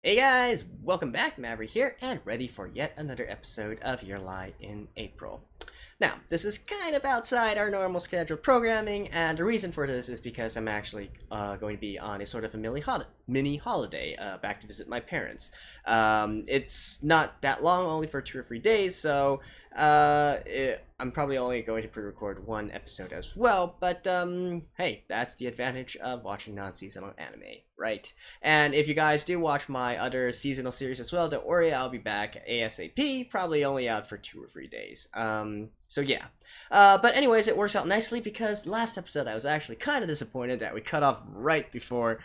Hey guys, welcome back. Maverick here, and ready for yet another episode of Your Lie in April. Now, this is kind of outside our normal scheduled programming, and the reason for this is because I'm actually going to be on a sort of a mini holiday back to visit my parents. It's not that long, only for 2 or 3 days, so I'm probably only going to pre-record one episode as well, but hey, that's the advantage of watching non-seasonal anime, right? And if you guys do watch my other seasonal series as well, don't worry, I'll be back ASAP, probably only out for 2 or 3 days. So yeah. But anyways, it works out nicely because last episode I was actually kind of disappointed that we cut off right before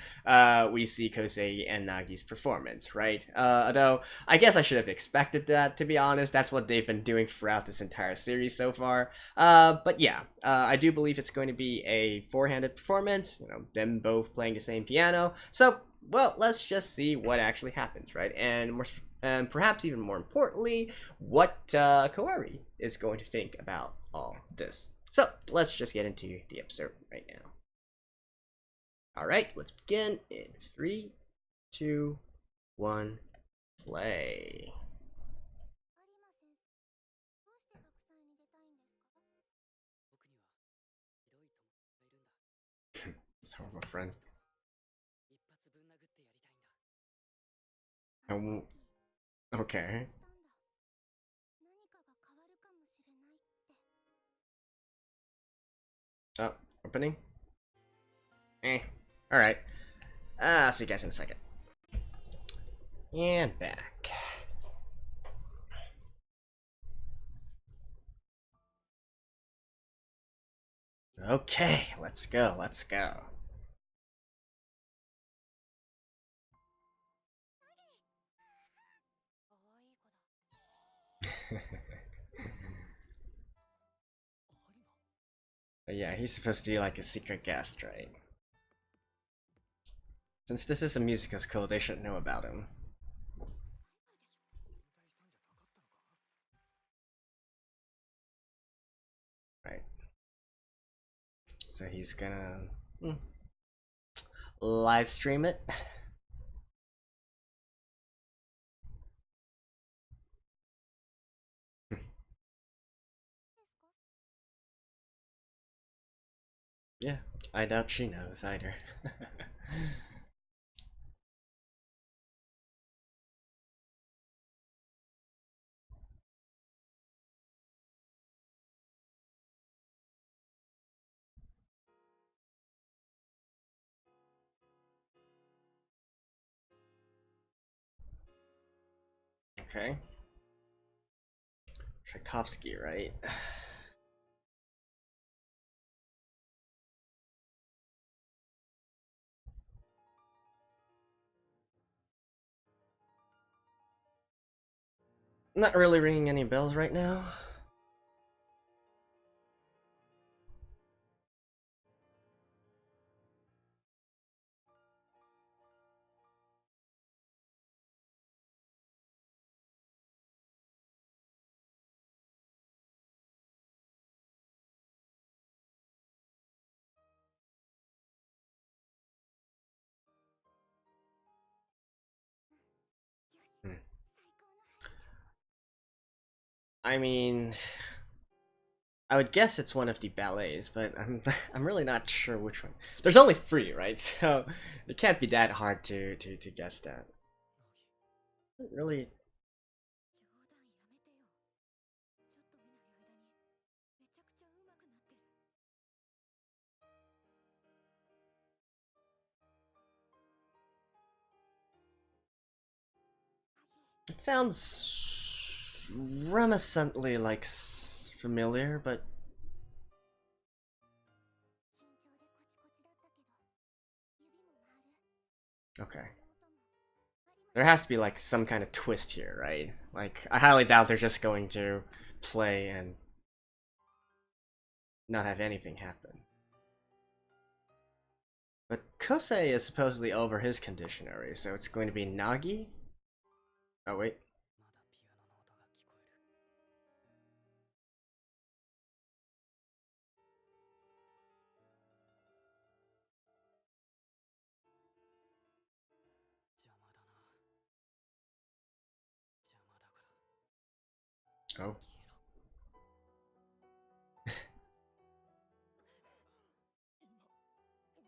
we see Kosei and Nagi's performance, right? Although, I guess I should have expected that, to be honest. That's what they've been doing throughout this entire series so far. But yeah, I do believe it's going to be a four-handed performance, them both playing the same piano. So, well, let's just see what actually happens, right? And perhaps even more importantly, what Koari is going to think about all this. So let's just get into the episode right now. All right, let's begin in 3, 2, 1, play. Sorry, my friend. Okay. Oh, opening? Alright. I'll see you guys in a second. And back. Okay, let's go, let's go. But yeah, he's supposed to be like a secret guest, right? Since this is a musical school, they should know about him. Right. So he's gonna live stream it. Yeah, I doubt she knows either. Okay. Tchaikovsky, right? Not really ringing any bells right now. Hmm. I mean, I would guess it's one of the ballets, but I'm really not sure which one. There's only 3, right? So it can't be that hard to guess that. Really. It sounds reminiscently like familiar, but okay. There has to be like some kind of twist here, right? Like I highly doubt they're just going to play and not have anything happen. But Kosei is supposedly over his conditionary, so it's going to be Nagi? Oh wait. Oh.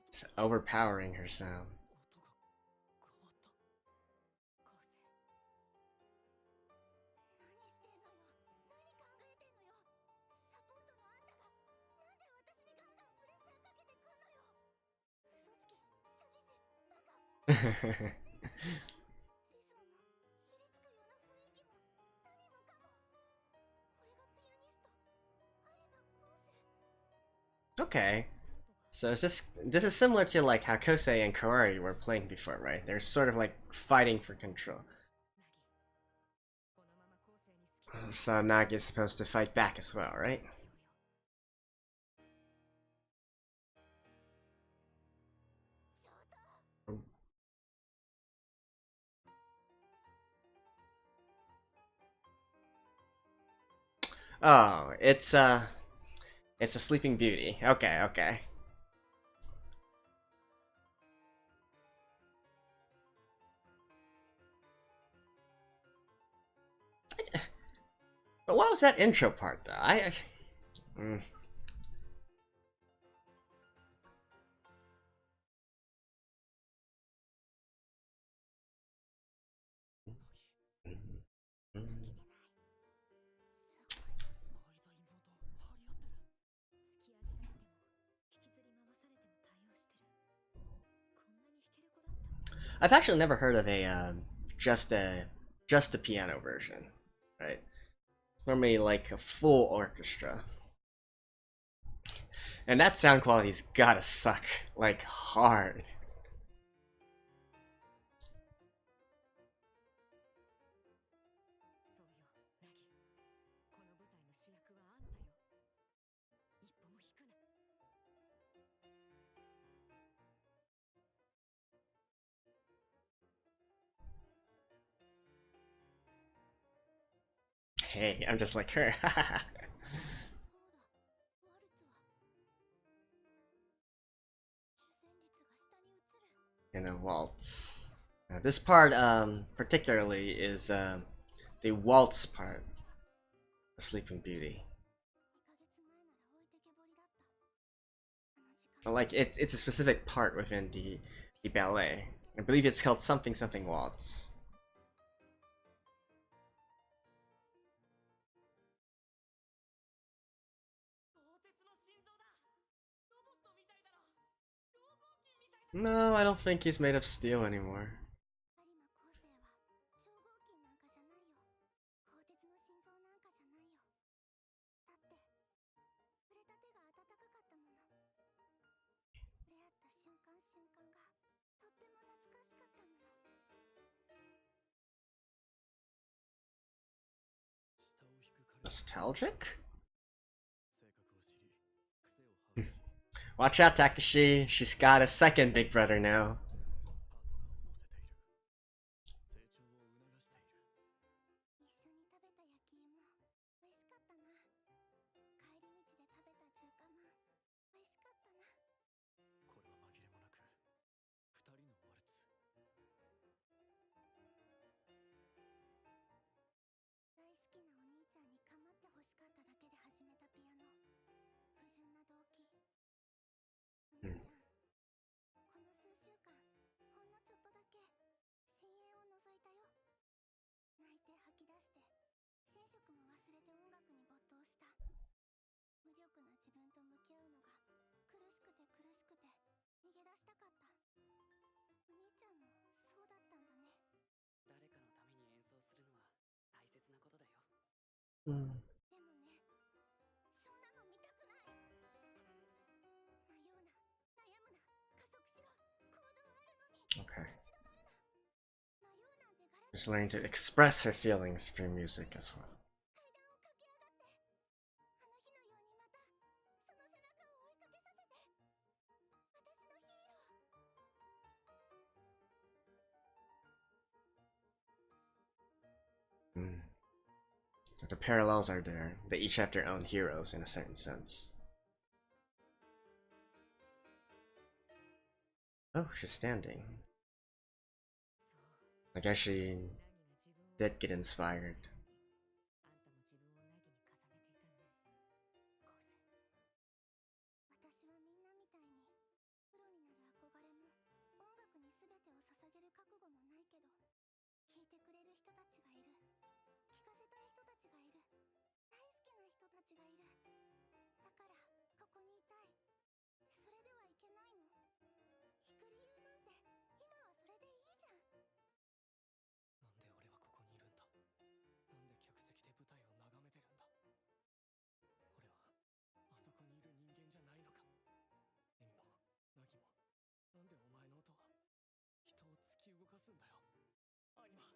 It's overpowering her sound. Okay. So is this is similar to like how Kosei and Kaori were playing before, right? They're sort of like fighting for control. So Nagi is supposed to fight back as well, right? Oh, it's a Sleeping Beauty. Okay, okay. But what was that intro part though? Mm. I've actually never heard of a just a just a piano version, right? It's normally like a full orchestra, and that sound quality's gotta suck like hard. Hey, I'm just like her. In a waltz. This part, particularly, is the waltz part of Sleeping Beauty. Like it's a specific part within the ballet. I believe it's called something something waltz. No, I don't think he's made of steel anymore. Nostalgic? Watch out, Takashi. She's got a second big brother now. Hmm. Hmm. Okay. She's learning to express her feelings through music as well. Mm. The parallels are there. They each have their own heroes in a certain sense. Oh, she's standing. I guess she did get inspired. こにいたい。それではいけないの。引く理由なんて今はそれでいいじゃん。なんで俺はここにいるんだ。なんで客席で舞台を眺めてるんだ。俺はあそこにいる人間じゃないのか。エミもナギも、なんでお前の音は人を突き動かすんだよ、アニマ。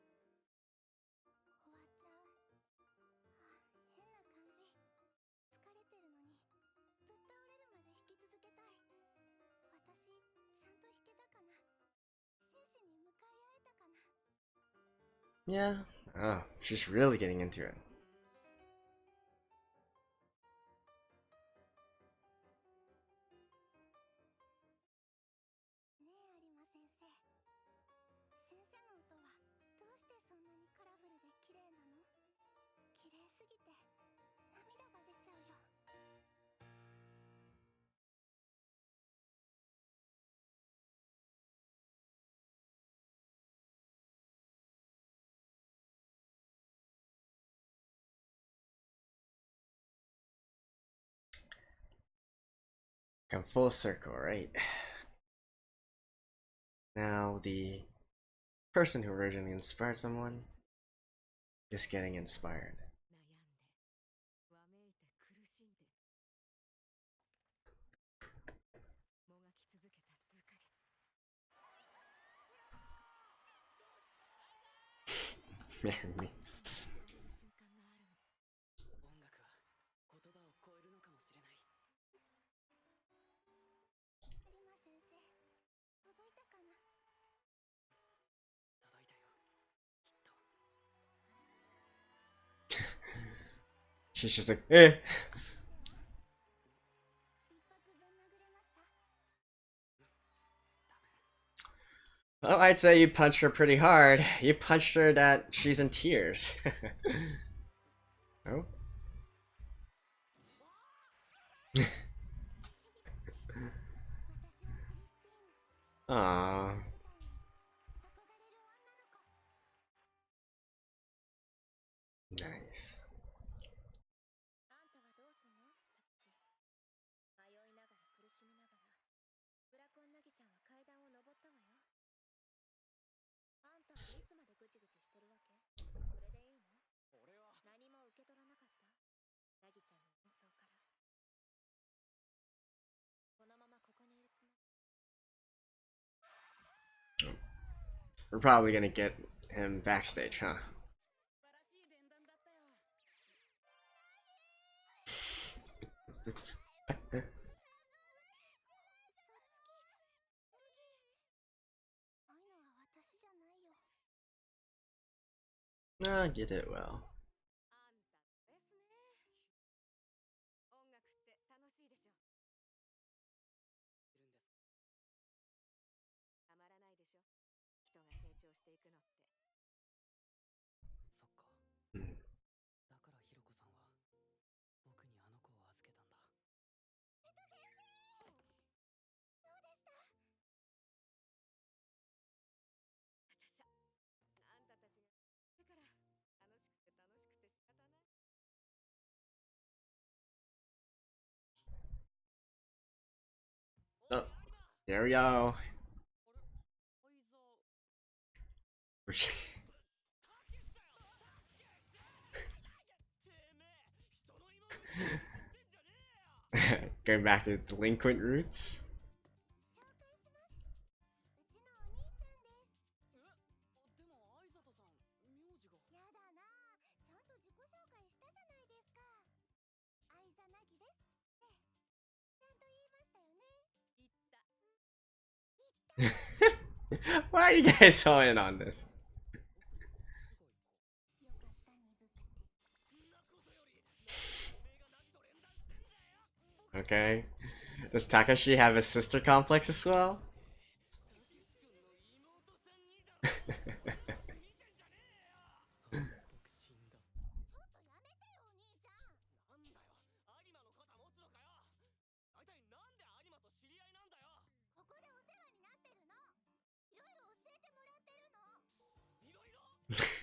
終わっちゃう。変な感じ。疲れてるのにぶっ倒れるまで弾き続けたい。私ちゃんと弾けたかな。真摯に向かい合えたかな。 Yeah. Oh, she's really getting into it. ねえ有馬先生。先生の音はどうしてそんなにカラフルで綺麗なの？綺麗すぎて涙が出ちゃうよ。Come full circle, right? Now the person who originally inspired someone is getting inspired. 悩んでわめいて苦しんでもがき続けた数ヶ月。 Marry me. 瞬間があるの。音楽は言葉を超えるのかもしれない。有馬先生、届いたかな。届いたよ、きっと。 She's just like, eh. 一発ぶん殴れました。 Oh, I'd say you punched her pretty hard. You punched her that she's in tears. Oh. 私はクリスティーヌ。 Aww. みたいに憧れる女の子。 Nice. あんたはどうすんの？タッチ。迷いながら苦しみながらブラコンナギちゃんは階段を登ったわよ。あんたはいつまでぐちぐちしてるわけ？これでいいの？俺は何も受け取らなかった？ナギちゃんの演奏から。このままここにいるつもり？ We're probably gonna get him backstage, huh? 素晴らしい連弾だったよ。 I get it well. あんたですね。音楽って楽しいでしょ。いるんです。たまらないでしょ。人が成長していくのって。そっか。 Mm. だからひろこさんは僕にあの子を預けたんだ。私はあんたたちがだから楽しくて楽しくて仕方ない。 Oh, there we go. あれ、相沢。 Going back to delinquent roots. 紹介します。うちのお兄ちゃんです。でも相里さん、名字が。やだなあ、ちゃんと自己紹介したじゃないですか。相座なぎですってちゃんと言いましたよね。言った。 Why are you guys so in on this? よかった鈍くて。 Okay. Does Takashi have a sister complex as well? 僕死んだ。ちょっとやめてよお兄ちゃん。なんだよ、アニマの肩持つのかよ。大体なんでアニマと知り合いなんだよ。ここでお世話になってるの。いろいろ教えてもらってるの。いろいろ。今日の体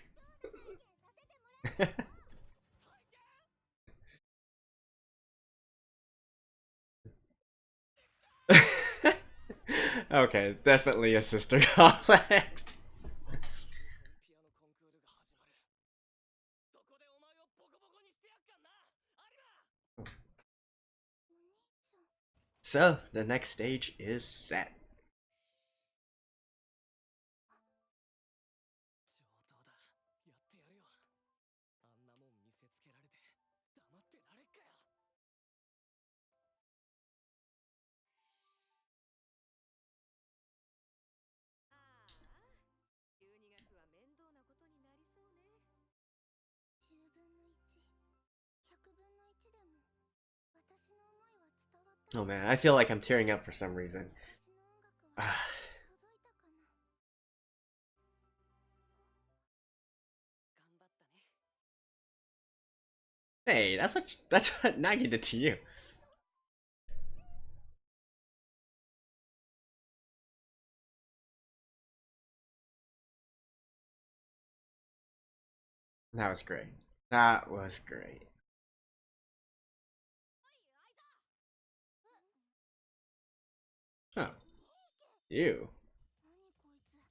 験させてもらってるの。体験。Okay, definitely a sister complex. ピアノコンクールが始まる。そこでお前をボコボコにしてやっかんな。有馬。 So, the next stage is set. 上等だ。やってやるよ。あんなもん見せつけられて黙ってられっかよ。ああ、12月は面倒なことになりそうね。10分の1、100分の1でも私の思いは伝わった Oh man, I feel like I'm tearing up for some reason. 私の音楽は届いたかな。頑張ったね。 Hey, that's what Nagi did to you. That was great. That was great. Oh, you. 何こいつ、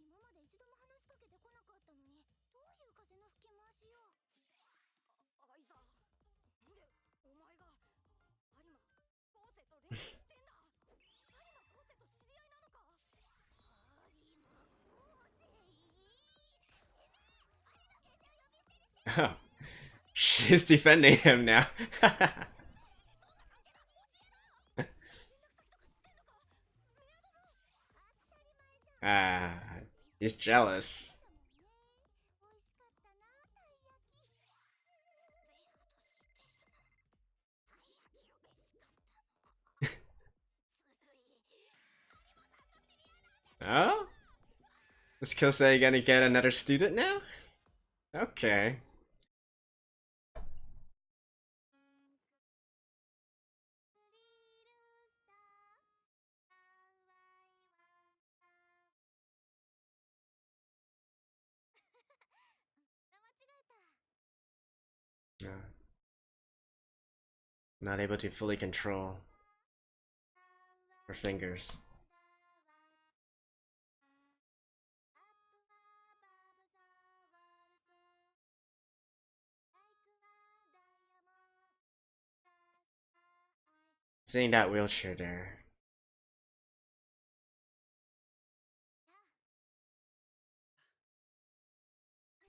今まで一度も話しかけてこなかったのに、どういう風の吹き回しよ。あいざ、なんでお前が有馬昴生と恋愛してんだ。有馬昴生と知り合いなのか。有馬昴生、Oh, she's defending him now. Ah, he's jealous. 美味しかったな、たい焼き。Oh? Is Kosei gonna get another student now? Okay. Uh, not able to fully control her fingers. Seeing that wheelchair there.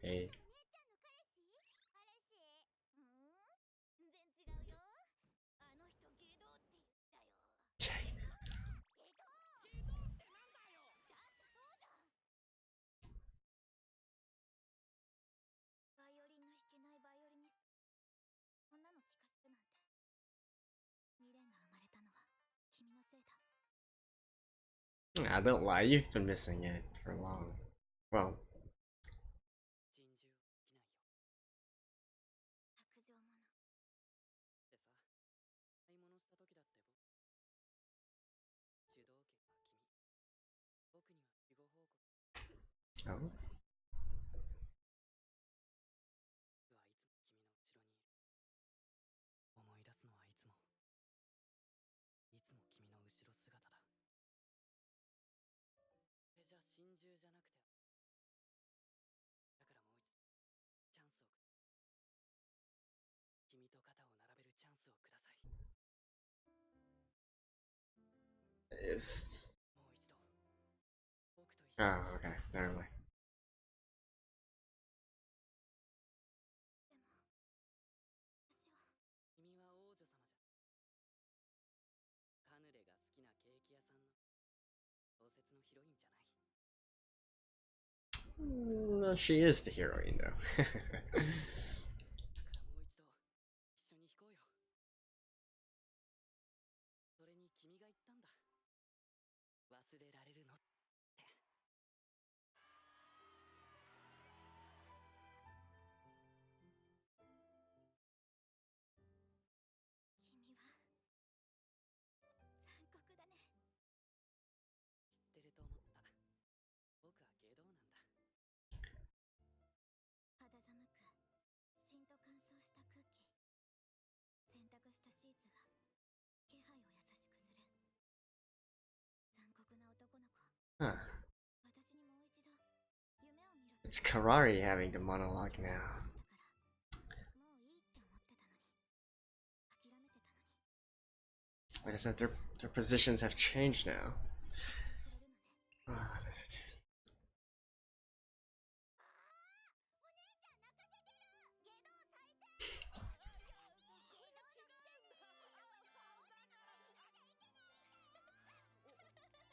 Hey. 全然違うよ。あの人ゲドって言ったよ。ゲドってなんだよ。だってそうじゃん。バイオリンの弾けないバイオリニスト、こんなの聞かせるなんて。未練が生まれたのは君のせいだ。 I don't lie, you've been missing it for long. Well, 珍獣起きないよ。白状者。でさ、買い物した時だって主導権は君。僕には死後報告。 oh. 僕はいつも君の後ろにいる。思い出すのはいつも君の後ろ姿だ。これじゃ心中じゃなくて、だからもう一度チャンスを君と肩を並べるチャンスをください。 If... もう一度僕と一緒に Oh, okay, never mind. でも私は君は王女様じゃ。カヌレが好きなケーキ屋さんの小説のヒロインじゃない。 Well, she is the heroine, though. だからもう一度一緒に弾こうよ。それに君が言ったんだ。忘れられるのって。君は残酷だね。知ってると思った。僕は芸道なんだ。肌寒く Huh. 私にもう一度夢を見ろと It's Karari having the monologue now. だからもういいって思ってたのに諦めてたのに Like I said, their positions have changed now. くれるのね Ah, 欲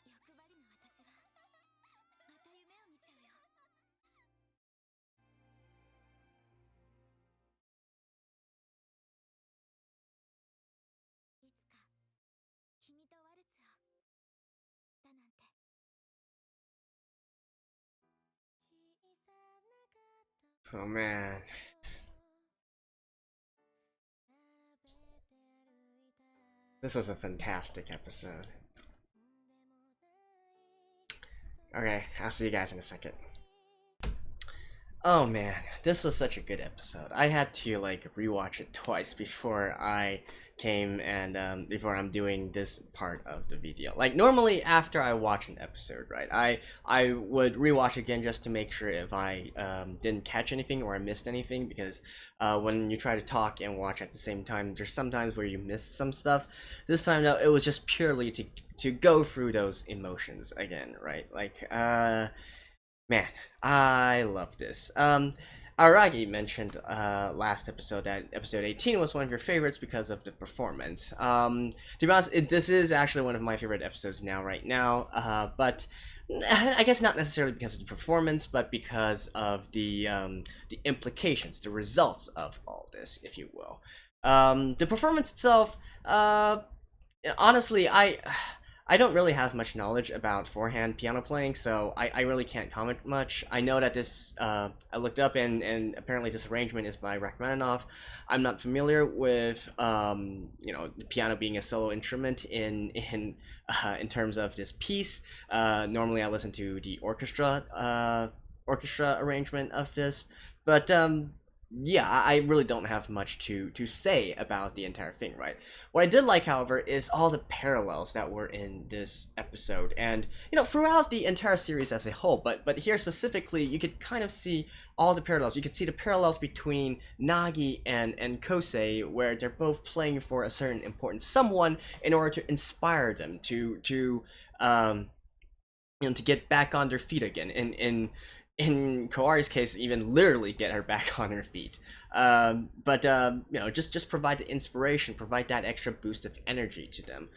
張りの私がまた夢を見ちゃうよいつか君とワルツをだなんて小さな oh man. This was a fantastic episode. Okay, I'll see you guys in a second. Oh man, this was such a good episode. I had to like rewatch it twice before I came and before I'm doing this part of the video. Like normally after I watch an episode, right, I would rewatch again just to make sure if I didn't catch anything or I missed anything, because when you try to talk and watch at the same time, there's sometimes where you miss some stuff. This time though, it was just purely to go through those emotions again, right? Like man, I love this. Aragi mentioned last episode that episode 18 was one of your favorites because of the performance. To be honest, this is actually one of my favorite episodes right now. But I guess not necessarily because of the performance, but because of the implications, the results of all this, if you will. The performance itself, honestly, I don't really have much knowledge about forehand piano playing, so I really can't comment much. I know that this, I looked up and apparently this arrangement is by Rachmaninoff. I'm not familiar with, you know, the piano being a solo instrument in terms of this piece. Normally I listen to the orchestra arrangement of this, but yeah, I really don't have much to say about the entire thing, right? What I did like, however, is all the parallels that were in this episode, and you know, throughout the entire series as a whole. But here specifically, you could kind of see all the parallels. You could see the parallels between Nagi and Kosei, where they're both playing for a certain important someone in order to inspire them to you know, to get back on their feet again. In Kawari's case, even literally get her back on her feet. But you know, just provide the inspiration, provide that extra boost of energy to them.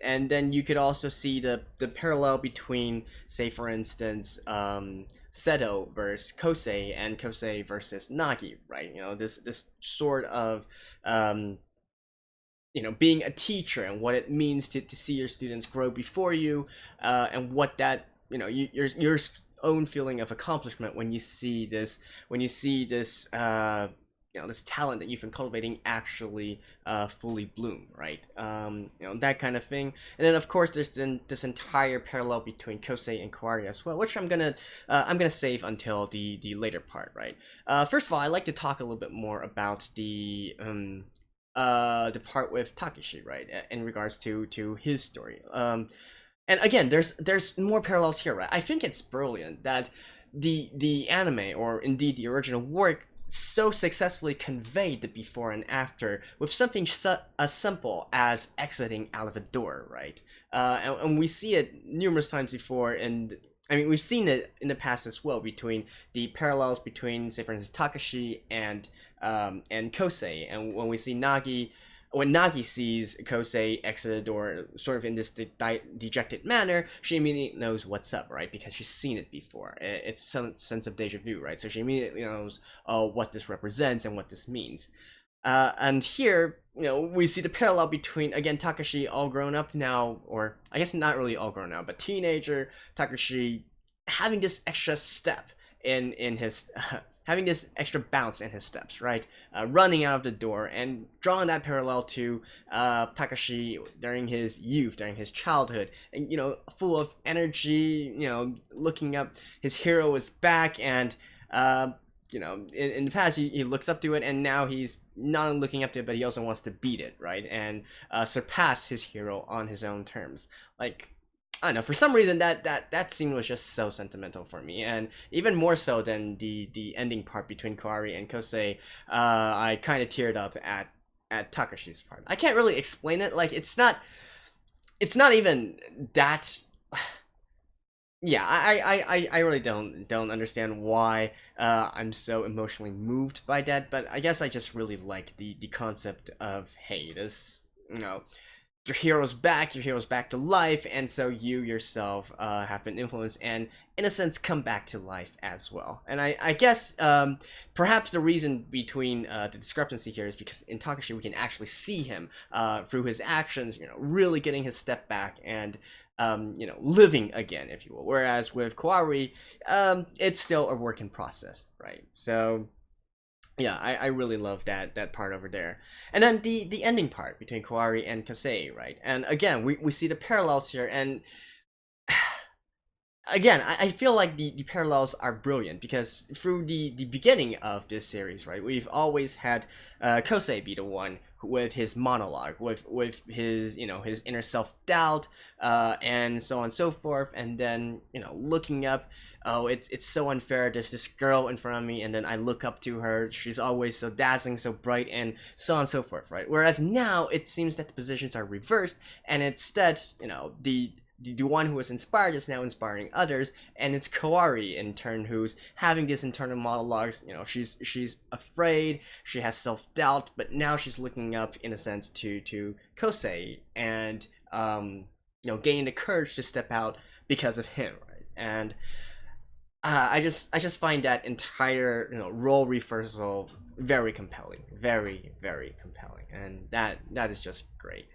And then you could also see the parallel between, say, for instance, Seto versus Kosei and Kosei versus Nagi, right? You know, this sort of you know, being a teacher and what it means to see your students grow before you, and what that, you know, your own feeling of accomplishment when you see this you know, this talent that you've been cultivating actually fully bloom, right? You know, that kind of thing. And then of course there's then this entire parallel between Kosei and Kawari as well, which I'm gonna save until the later part, right? First of all, I'd like to talk a little bit more about the part with Takeshi, right, in regards to his story. And again, there's more parallels here, right? I think it's brilliant that the anime, or indeed the original work, so successfully conveyed the before and after with something as simple as exiting out of a door, right? And we see it numerous times before, and I mean, we've seen it in the past as well, between the parallels between, say, for instance, Takashi and Kosei, and when we see when Nagi sees Kosei exit the door sort of in this dejected manner, she immediately knows what's up, right? Because she's seen it before. It's some sense of deja vu, right? So she immediately knows what this represents and what this means. And here, you know, we see the parallel between, again, Takashi all grown up now, or I guess not really all grown up, but teenager Takashi having this extra step in his having this extra bounce in his steps, right? Running out of the door, and drawing that parallel to Takashi during his youth, during his childhood, and you know, full of energy, you know, looking up, his hero is back, and you know, in the past he looks up to it, and now he's not only looking up to it, but he also wants to beat it, right? And surpass his hero on his own terms. Like, I don't know, for some reason that scene was just so sentimental for me, and even more so than the ending part between Kaori and Kosei. I kind of teared up at Takashi's part. I can't really explain it. Like it's not even that. Yeah, I really don't understand why I'm so emotionally moved by that, but I guess I just really like the concept of, hey, this, you know, your hero's back to life, and so you yourself have been influenced and in a sense come back to life as well. And I guess perhaps the reason between the discrepancy here is because in Takashi we can actually see him through his actions, you know, really getting his step back and you know, living again, if you will. Whereas with Kaori, it's still a work in process, right? So yeah, I really love that part over there. And then the ending part between Kaori and Kosei, right? And again, we see the parallels here, and again, I feel like the parallels are brilliant because through the beginning of this series, right, we've always had Kosei be the one with his monologue, with his, you know, his inner self-doubt, and so on and so forth, and then, you know, looking up, oh, it's so unfair, there's this girl in front of me, and then I look up to her, she's always so dazzling, so bright, and so on and so forth, right? Whereas now, it seems that the positions are reversed, and instead, you know, the one who was inspired is now inspiring others, and it's Kaori in turn who's having these internal monologues. You know, she's afraid, she has self-doubt, but now she's looking up in a sense to Kosei and you know, gaining the courage to step out because of him, right? And I just find that entire, you know, role reversal very compelling, very compelling, and that is just great.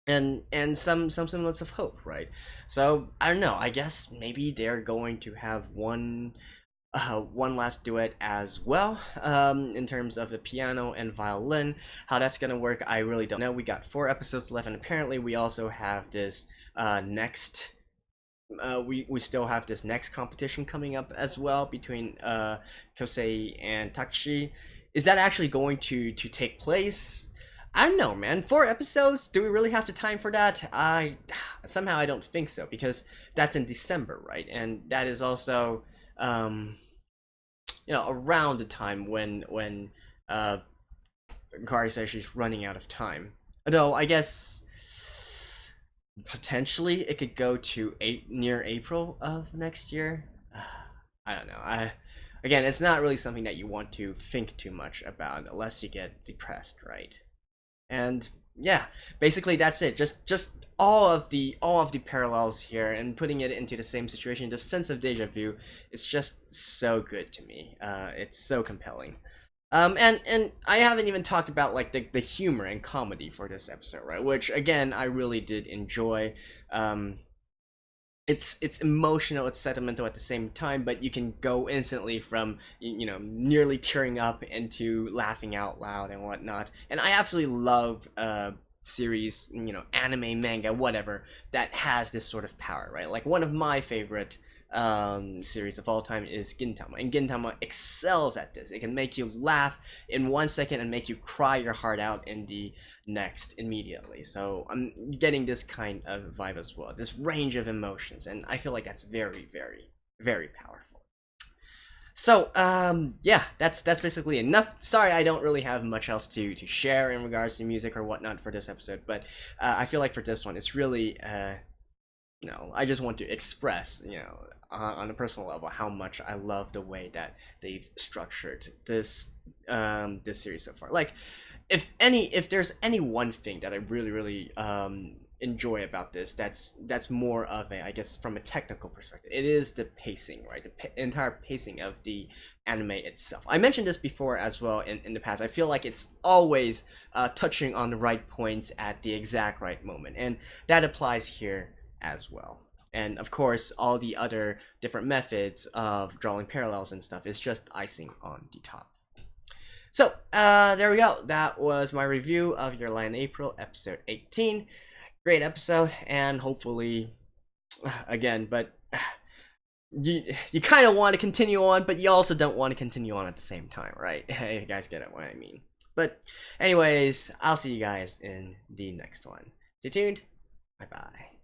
And some semblance of hope, right? So I don't know. I guess maybe they're going to have one last duet as well, in terms of the piano and violin. How that's gonna work, I really don't know. We got 4 episodes left, and apparently we also have this next. We still have this next competition coming up as well between Kosei and Takashi. Is that actually going to take place? I don't know, man. 4 episodes? Do we really have the time for that? Somehow I don't think so, because that's in December, right? And that is also, you know, around the time when Kari says she's running out of time. Although I guess potentially it could go to near April of next year. I don't know. Again, it's not really something that you want to think too much about unless you get depressed, right? And yeah, basically that's it. Just all of the parallels here and putting it into the same situation, the sense of deja vu, it's just so good to me. It's so compelling. And I haven't even talked about like the humor and comedy for this episode, right? Which again I really did enjoy. It's emotional, it's sentimental at the same time, but you can go instantly from, you know, nearly tearing up into laughing out loud and whatnot. And I absolutely love series, you know, anime, manga, whatever, that has this sort of power, right? Like one of my favorite series of all time is Gintama, and Gintama excels at this. It can make you laugh in 1 second and make you cry your heart out in the next immediately. So I'm getting this kind of vibe as well, this range of emotions, and I feel like that's very powerful. So yeah, that's basically enough. Sorry, I don't really have much else to share in regards to music or whatnot for this episode, but I feel like for this one it's really no, I just want to express, you know, on a personal level, how much I love the way that they've structured this this series so far. Like, if there's any one thing that I really enjoy about this, that's more of a, I guess, from a technical perspective, it is the pacing, right? The entire pacing of the anime itself. I mentioned this before as well in the past. I feel like it's always touching on the right points at the exact right moment, and that applies here as well. And of course, all the other different methods of drawing parallels and stuff is just icing on the top. So, there we go. That was my review of Your Lie in April, episode 18. Great episode, and hopefully, again, but you kind of want to continue on, but you also don't want to continue on at the same time, right? You guys get it what I mean. But anyways, I'll see you guys in the next one. Stay tuned. Bye-bye.